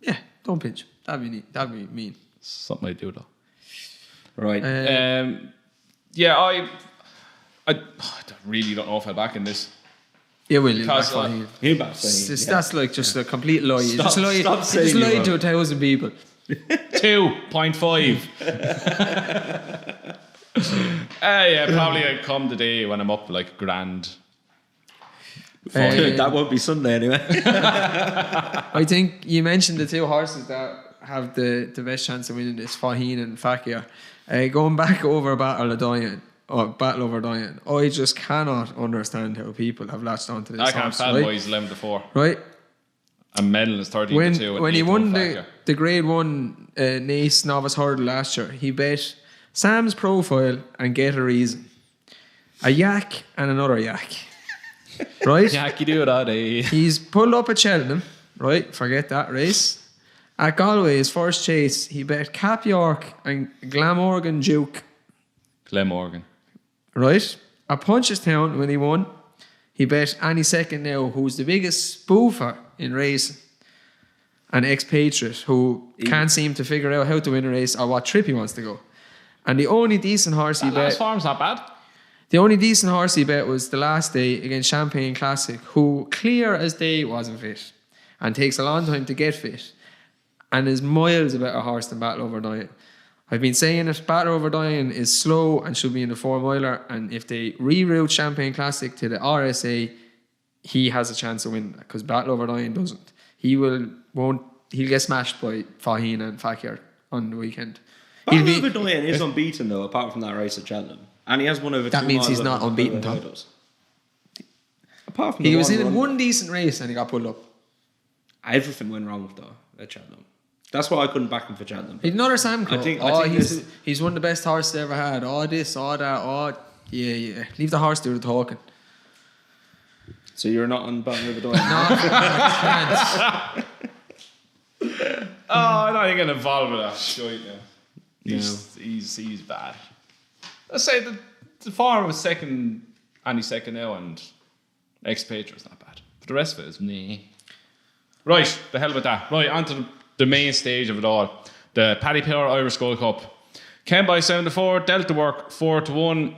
Yeah, don't pinch. That'd be mean. Something I do though. Right. I really don't know if I'll back in this. Yeah, will you back Faheen? That's like just a complete lie. You just lied to 1,000 people. 2.5. Probably I'd come the day when I'm up like grand. That won't be Sunday anyway. I think you mentioned the two horses that have the best chance of winning this, Faheen and Fakir. Going back over Battle Over Dying, I just cannot understand how people have latched onto this. I can't stand why he's 11-4. Right. And Medal is 13-2. When he won the Grade 1 Nace Novice Hurdle last year, he bet Sam's Profile and Get a Reason, a yak and another yak. Right? Yak, you do it all day. He's pulled up at Cheltenham, right? Forget that race. At Galway, his first chase, he bet Cap York and Glamorgan Duke. Glamorgan. Right? At Punchestown, when he won, he bet Any Second Now, who's the biggest spoofer in racing, an expatriate who can't seem to figure out how to win a race or what trip he wants to go. And the only decent horse he bet... Last form's not bad. The only decent horse he bet was the last day against Champagne Classic, who clear as day wasn't fit and takes a long time to get fit and is miles a better horse than Battle Over Dying. I've been saying that Battle Over Dying is slow and should be in the 4-miler, and if they reroute Champagne Classic to the RSA, he has a chance of winning because Battle Over Dying doesn't. He'll get smashed by Faheen and Fakir on the weekend. Battle Over Dying is unbeaten though, apart from that race at Cheltenham. And he has won over 2 miles. That means he's not unbeaten, Tom. Apart from he was in one decent race and he got pulled up. Everything went wrong though at Cheltenham. That's why I couldn't back him for Cheltenham. He's another Sam Club. He's one of the best horses they ever had. All this, all that, yeah. Leave the horse do the talking. So you're not on Battle Over Dying? No. I'm not even involved with that shit now. He's bad. Let's say the form was second, Any Second Now, and Expatriate's not bad. But the rest of it is meh. Right, the hell with that. Right, on to the main stage of it all. The PaddyPower Irish Gold Cup. Ken by 7-4, Delta Work 4-1.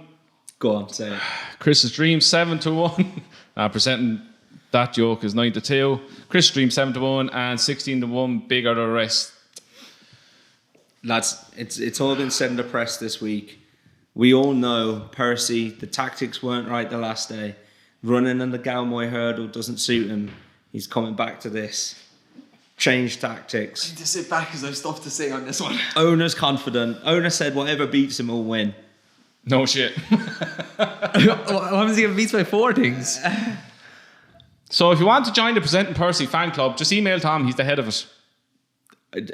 Go on, say it. Chris's Dream 7-1. Presenting that joke is 9-2. Chris's Dream 7-1 and 16-1. Bigger the rest. Lads, it's all been said in the press this week. We all know Percy, the tactics weren't right the last day. Running in the Galmoy hurdle doesn't suit him. He's coming back to this. Change tactics. I need to sit back because I have stuff to say on this one. Owner's confident. Owner said whatever beats him will win. No shit. What happens if he beats by 4 things? So if you want to join the Presenting Percy fan club, just email Tom. He's the head of it.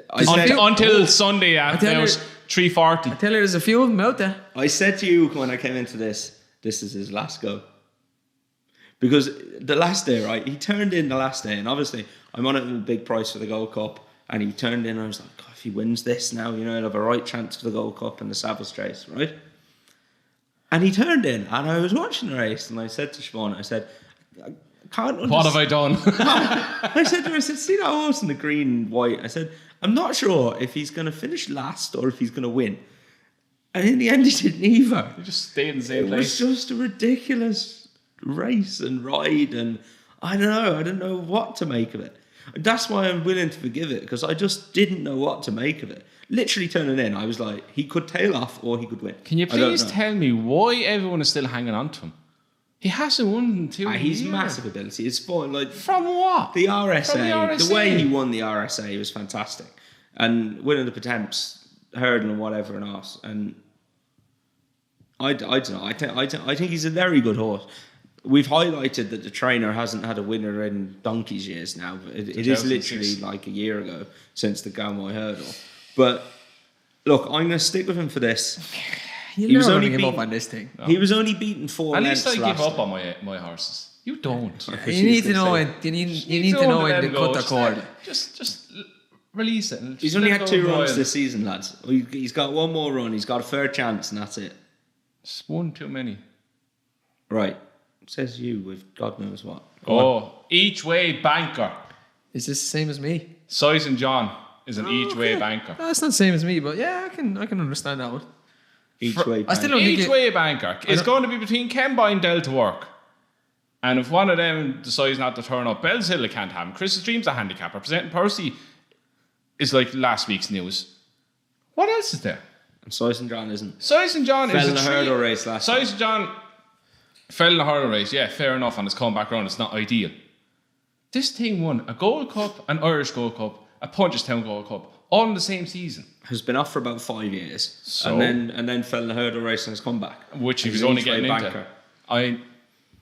Until Sunday at about 3:40. I tell you, there's a few of them out there. I said to you when I came into this is his last go. Because the last day, right, he turned in the last day, and obviously I'm on it with a big price for the Gold Cup, and he turned in, and I was like, God, if he wins this now, you know, he'll have a right chance for the Gold Cup and the Savile Race, right? And he turned in, and I was watching the race, and I said to Siobhan, I said, I can't understand. What have I done? I said to her, I said, see that horse in the green and white? I said, I'm not sure if he's going to finish last or if he's going to win. And in the end, he didn't either. You just stay in the same place. It was just a ridiculous race and ride, and I don't know what to make of it. That's why I'm willing to forgive it, because I just didn't know what to make of it. Literally turning in, I was like, he could tail off or he could win. Can you please tell me why everyone is still hanging on to him? He hasn't won in 2 years. He's massive ability. It's fun. Like, from what? The RSA. The way he won the RSA was fantastic. And winning the Potemps, hurdle and whatever and else. And I don't know. I think he's a very good horse. We've highlighted that the trainer hasn't had a winner in donkey's years now. It is literally like a year ago since the Galmoy hurdle. But look, I'm going to stick with him for this. He was only give up on this thing. No. He was only beaten 4 lengths. At least I give up on my horses. You don't. You need to know when. You need to know when to cut the cord. Just release it. He's only had 2 runs this season, lads. He's got 1 more run. He's got a fair chance, and that's it. It's 1 too many. Right. Says you with God knows what. Each way banker. Is this the same as me? Size and John is an each way banker. No, it's not the same as me, but yeah, I can understand that one. Each way banker. I still don't think each way banker. It's going to be between Kemba and Del to work. And if one of them decides not to turn up, Bell's Hill can't have him. Chris's Dream's a handicapper. Presenting Percy is like last week's news. What else is there? And Size and John isn't. Size and John fell is in a hurdle race last Size and John fell in a hurdle race. Yeah, fair enough. And it's come back around. It's not ideal. This thing won a Gold Cup, an Irish Gold Cup, a Punchestown Gold Cup, all in the same season. Has been off for about 5 years, and then fell in the hurdle race and has come back. Which he was only getting into. I'm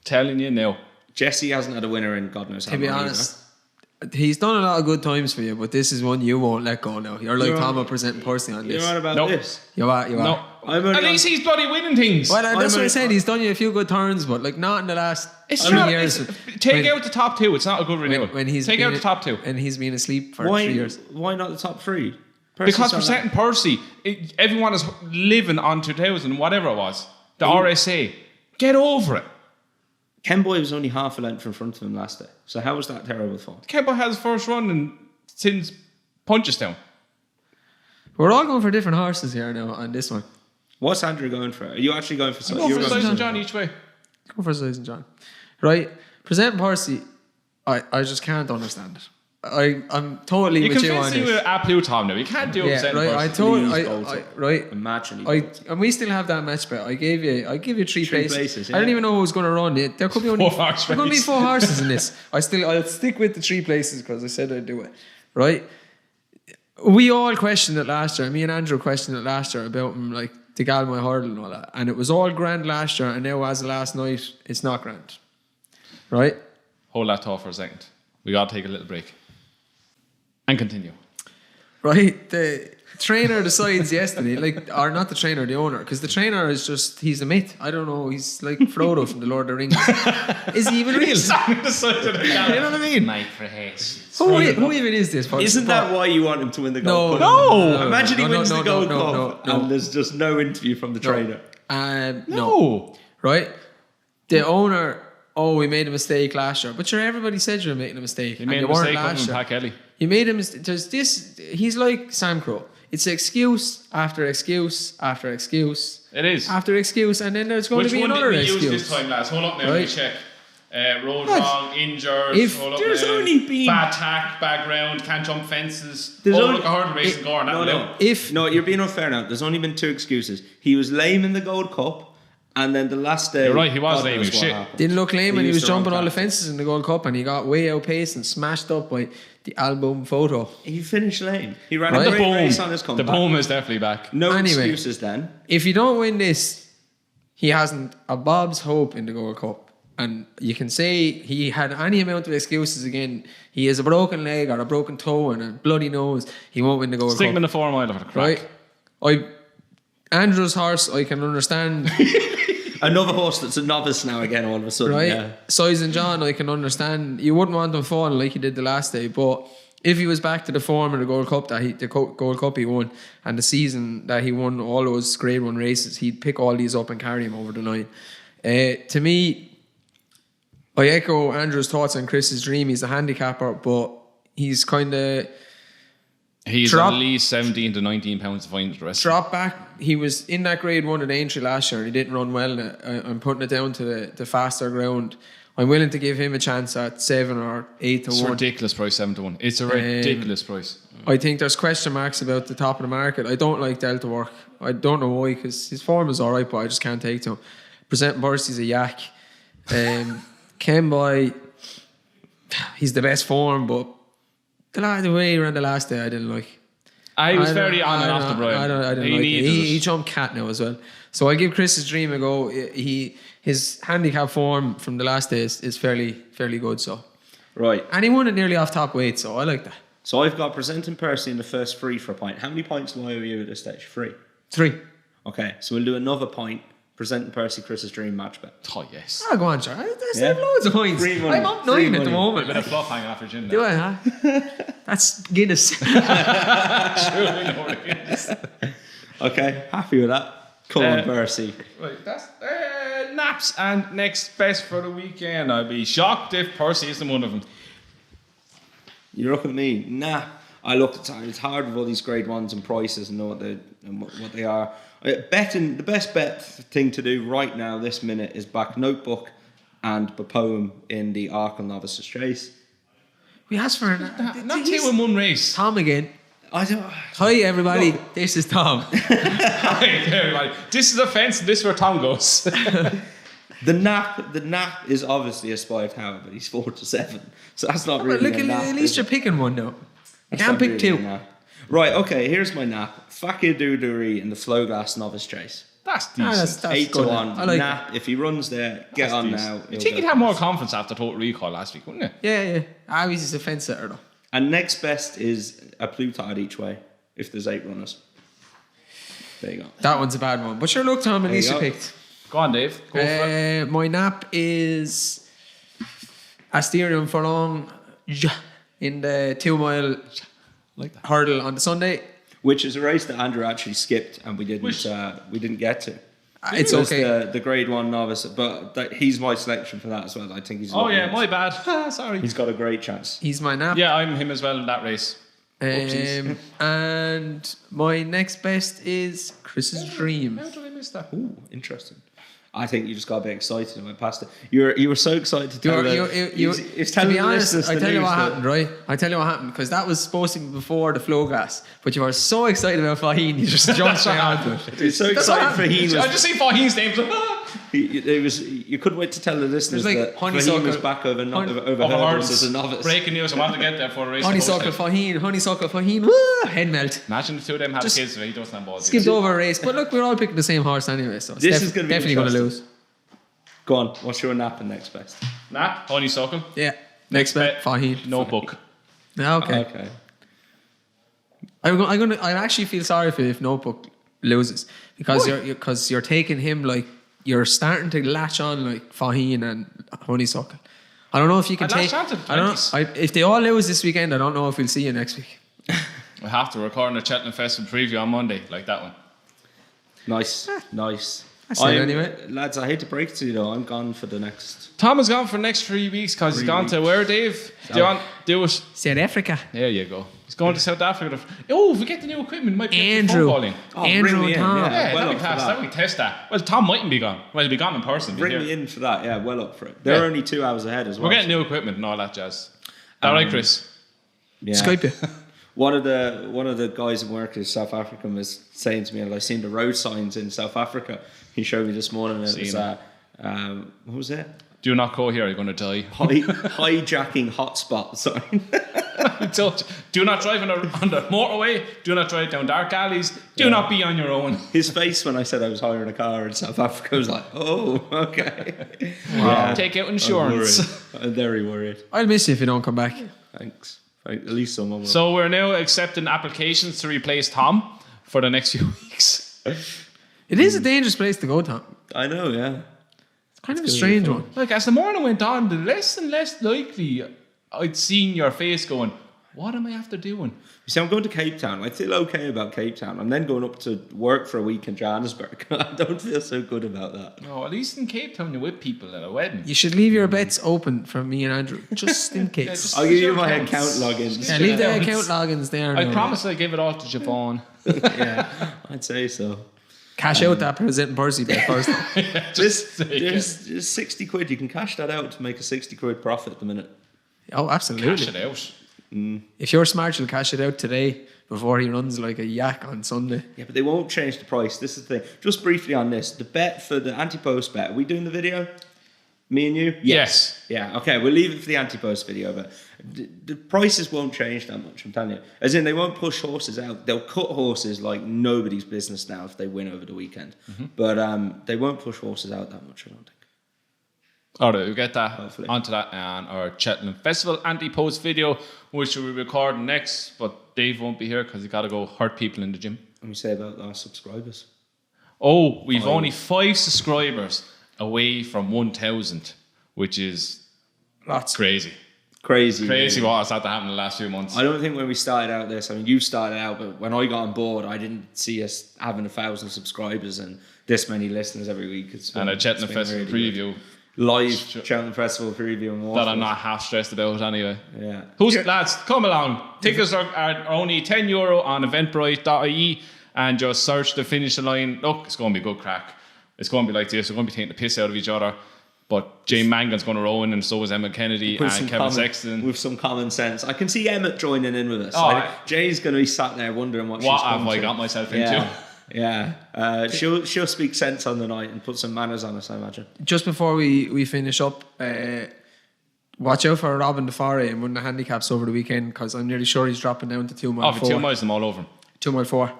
telling you now. Jesse hasn't had a winner in God knows how long. To be honest, he's done a lot of good times for you, but this is one you won't let go now. You're like Tom Presenting Percy on this. You're right about this. You are. No. At least he's bloody winning things. Well, that's what I said. He's done you a few good turns, but like not in the last 3 years. Take out the top 2. It's not a good renewal. Take out the top 2. And he's been asleep for 3 years. Why not the top 3? Because Presenting Percy, everyone is living on 2000, whatever it was. The RSA. Get over it. Kenboy was only half a length in front of him last day. So how was that terrible for him? Kenboy has first run since Punchestown. We're all going for different horses here now on this one. What's Andrew going for? Are you actually going for Size? I'm going for Size and John each way. Go for Size and John. Right. Presenting Percy, I just can't understand it. I'm totally with you on this. You can with absolute Tom now. You can't do it. Right. Imagine. And we still have that match bet. I gave you 3 places. Yeah. I don't even know who's going to run it. There could be only 4 horses in this. I'll stick with the 3 places because I said I'd do it. Right. We all questioned it last year. Me and Andrew questioned it last year about him, like the Galmoy hurdle and all that. And it was all grand last year, and now as of last night, it's not grand. Right. Hold that thought for a second. We got to take a little break. And continue. Right, the trainer decides yesterday, or not the trainer, the owner, because the trainer is he's a myth. I don't know, he's like Frodo from the Lord of the Rings. Is he even real? You know what I mean? Mike for Hayes. Who even is this person? Isn't that why you want him to win the Gold Cup? No! Imagine he wins the Gold Cup and there's just no interview from the trainer. No. Right? The owner, we made a mistake last year. But sure, everybody said you were making a mistake. You made a mistake on Pat Kelly. You made a mistake. He's like Sam Crow. It's excuse after excuse after excuse. It is. After excuse, and then there's going to be another excuse. Which one did we use this time, lads? Hold up now, let me check. Road wrong, injured, if there's only been bad tack, background, can't jump fences. Look, a hurdle racing going. No, you're being unfair now. There's only been 2 excuses. He was lame in the Gold Cup. And then the last day... You're right, he was lame. Didn't look lame when he was jumping all the fences in the Gold Cup and he got way outpaced and smashed up by the album photo. He finished lame. He ran a great race on his comeback. The boom is definitely back. No excuses then. If you don't win this, he hasn't a bob's hope in the Gold Cup. And you can say he had any amount of excuses again. He has a broken leg or a broken toe and a bloody nose. He won't win the Gold Stick Cup. him in the 4 mile of a crack. Right? Andrew's horse, I can understand. Another horse that's a novice now again all of a sudden. Right? Yeah. Size and John, I can understand. You wouldn't want him falling like he did the last day, but if he was back to the form of the Gold Cup Gold Cup he won, and the season that he won all those Grade 1 races, he'd pick all these up and carry him over the line. To me, I echo Andrew's thoughts on Chris's Dream. He's a handicapper, but he's kind of He's at least 17 to 19 pounds fine to the rest. Drop back. He was in that Grade 1 at Aintree last year and he didn't run well. I'm putting it down to the faster ground. I'm willing to give him a chance at 7 or 8 to 1. It's a ridiculous price, 7 to 1. It's a ridiculous price. I think there's question marks about the top of the market. I don't like Delta Work. I don't know why, because his form is alright, but I just can't take to him. Presenting Percy's a yak. Ken Boy, he's the best form, but the way he ran the last day, I didn't like. He was very on and off the Brian. I didn't like it. He jumped cat now as well. So I'll give Chris's Dream a go. His handicap form from the last day is fairly good. So right, and he won it nearly off top weight, so I like that. So I've got Presenting Percy in the first 3 for a point. How many points do I owe you at this stage? 3. 3. Okay, so we'll do another point. Presenting Percy Chris's Dream match bet. Oh yes. Go on, Charlie. There's loads of points. I'm up 9 at the moment. A bit of fluff hanging off your chin. Do I? Huh? That's Guinness. Okay, happy with that. Come on, Percy. Right, that's naps and next best for the weekend. I'd be shocked if Percy isn't one of them. You look at me. Nah. I looked at it. It's hard with all these Grade 1s and prices and know what they are. Betting, the best bet thing to do right now, this minute, is back Notebook and Betopin in the Arkle Novices Chase. We asked for not 2 in 1 race. Tom again. Hi everybody, this is Tom. Hi everybody. This is a fence. This is where Tom goes. The nap is obviously a spy tower, but he's 4 to 7, so that's not really. Look, a nap, at least you're picking one now. You can't pick really 2. Right, okay, here's my nap. Fakir Doodery in the Flowglass Novice Chase. That's decent. That's 8 good. to 1. I like nap. it. If he runs there, get on now. You think he'd have more confidence after Total Recall last week, wouldn't you? Yeah. He's a fence setter though. And next best is a Plutard each way, if there's 8 runners. There you go. That one's a bad one. But sure, look, Tom, at least you picked. Go on, Dave. Go for it. My nap is Asterion Forlonge in the 2 mile hurdle on the Sunday. Which is a race that Andrew actually skipped and we didn't get to. It's okay. The Grade 1 novice, but he's my selection for that as well. I think he's. Oh yeah, my bad. Sorry. He's got a great chance. He's my nap. Yeah, I'm him as well in that race. And my next best is Chris's Dream. How did I miss that? Ooh, interesting. I think you just got a bit excited and went past it. You were so excited to tell to be honest, I tell you what happened, right? I tell you what happened, because that was supposed to be before the flow gas, but you were so excited about Faheen, you just jumped straight onto it. You're so excited Faheen. I just see Faheen's name. You couldn't wait to tell the listeners that Faheen was back over hurdles as a novice. Breaking news, I want to get there for a race. Honeysuckle Faheen, head melt. Imagine the 2 of them had kids, so he doesn't have balls. Skipped over a race, but look, we're all picking the same horse anyway, so this is going to be definitely going to lose. Go on, what's your nap and next best? Nap, Honeysuckle. Yeah. Next bet, Faheen. Notebook. Okay. I actually feel sorry for you if Notebook loses, because you're taking him like you're starting to latch on like Faheen and Honeysuckle. I don't know if you can take. If they all lose this weekend, I don't know if we'll see you next week. We have to record a Cheltenham Festival preview on Monday, like that one. Nice. Anyway, lads, I hate to break it to you though, I'm gone for the next. Tom is gone for the next 3 weeks because he's gone to where, Dave? Do you want to do it? South Africa. There you go. He's going to South Africa. If we get the new equipment, might be Andrew footballing. Andrew and Tom. That'd be class. That'd be test that. Well, Tom mightn't be gone. Well, he'll be gone in person. Bring me in for that. Yeah, well up for it. They're only 2 hours ahead as well. We're getting new equipment and all that jazz. All right, Chris. Yeah. Skype you. One of the guys in work who's South African was saying to me, "I've seen the road signs in South Africa." He showed me this morning. And it was what was it? Do not go here. You're going to die. Hijacking hotspot sign. So, do not drive on the motorway. Do not drive down dark alleys. Do not be on your own. His face when I said I was hiring a car in South Africa was like, oh, okay. Wow. Take out insurance. I'm very worried. I'll miss you if you don't come back. Thanks. At least someone will. So we're now accepting applications to replace Tom for the next few weeks. It is a dangerous place to go, Tom. I know, yeah. It's kind of a strange one. Like, as the morning went on, the less and less likely I'd seen your face going, what am I after doing? You see, I'm going to Cape Town. I feel okay about Cape Town. I'm then going up to work for a week in Johannesburg. I don't feel so good about that. No, at least in Cape Town you're with people at a wedding. You should leave your bets open for me and Andrew, just in case. I'll give you my account logins. Yeah, leave the account logins there. I promise I'll give it all to Javon. Yeah, I'd say so. Cash out that President Percy bet first. There's 60 quid. You can cash that out to make a 60 quid profit at the minute. Oh, absolutely. Cash it out. If you're smart, you'll cash it out today before he runs like a yak on Sunday. Yeah, but they won't change the price. This is the thing. Just briefly on this, the bet for the anti-post bet. Are we doing the video? Me and you? Yes. Yeah, okay, we'll leave it for the anti-post video, but the prices won't change that much, I'm telling you. As in, they won't push horses out. They'll cut horses like nobody's business now if they win over the weekend. But they won't push horses out that much, I don't think. All right, we'll get that Hopefully. onto that on our Cheltenham Festival anti-post video, which we'll be recording next, but Dave won't be here because he's got to go hurt people in the gym. What do you say about our subscribers? Oh, we've only 5 subscribers away from 1,000, which is Lots. crazy. Crazy What really. has had to happen in the last few months. I don't think when we started out this, I mean, you started out, but when I got on board, I didn't see us having 1,000 subscribers and this many listeners every week. And a Cheltenham Festival really preview good. Live Cheltenham Festival preview and more. that I'm not half stressed about anyway. Yeah. Lads, come along. Tickets are only €10 on eventbrite.ie and just search the finish line. Look, it's going to be good crack. It's going to be like this. We're going to be taking the piss out of each other. But Jane Mangan's going to row in, and so is Emma Kennedy and Kevin Sexton. With some common sense. I can see Emmett joining in with us. Oh, Jay's going to be sat there wondering what she's have I got myself into? Yeah. She'll speak sense on the night and put some manners on us, I imagine. Just before we finish up, watch out for Robin DeFore in one of the handicaps over the weekend, because I'm nearly sure he's dropping down to 2 mile 4. For 2 miles, I'm all over him. 2 mile 4.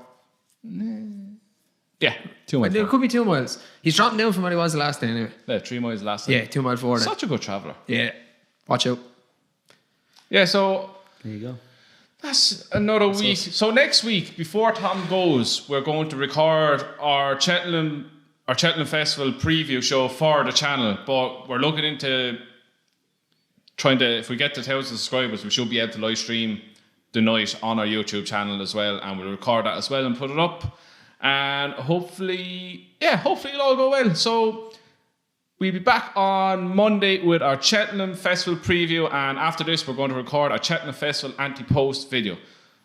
Yeah, 2 miles. It could be 2 miles. He's dropping down from what he was the last day anyway. Yeah, 3 miles last time. Yeah, 2 mile 4. Such a good traveller. Yeah. Watch out. Yeah, so There you go. that's another week. So next week, before Tom goes, we're going to record our Cheltenham Festival preview show for the channel. But we're looking into trying to, if we get to 1,000 subscribers, we should be able to live stream the night on our YouTube channel as well, and we'll record that as well and put it up. And hopefully it'll all go well. So we'll be back on Monday with our Cheltenham Festival preview, and after this we're going to record our Cheltenham Festival anti-post video.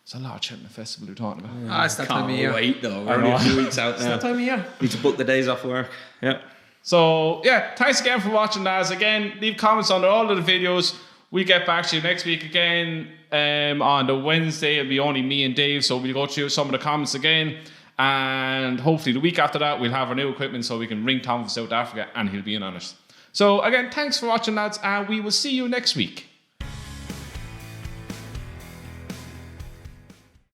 It's a lot of Cheltenham Festival we're talking about. It's that time of year. Wait though, we're only a few weeks out It's now. that time of year. Need to book the days off work. Yeah. So thanks again for watching, lads. Again, leave comments under all of the videos. We get back to you next week again. On the Wednesday it'll be only me and Dave, so we'll go through some of the comments again. And hopefully the week after that we'll have our new equipment so we can ring Tom from South Africa and he'll be in on it. So again, thanks for watching, lads, and we will see you next week.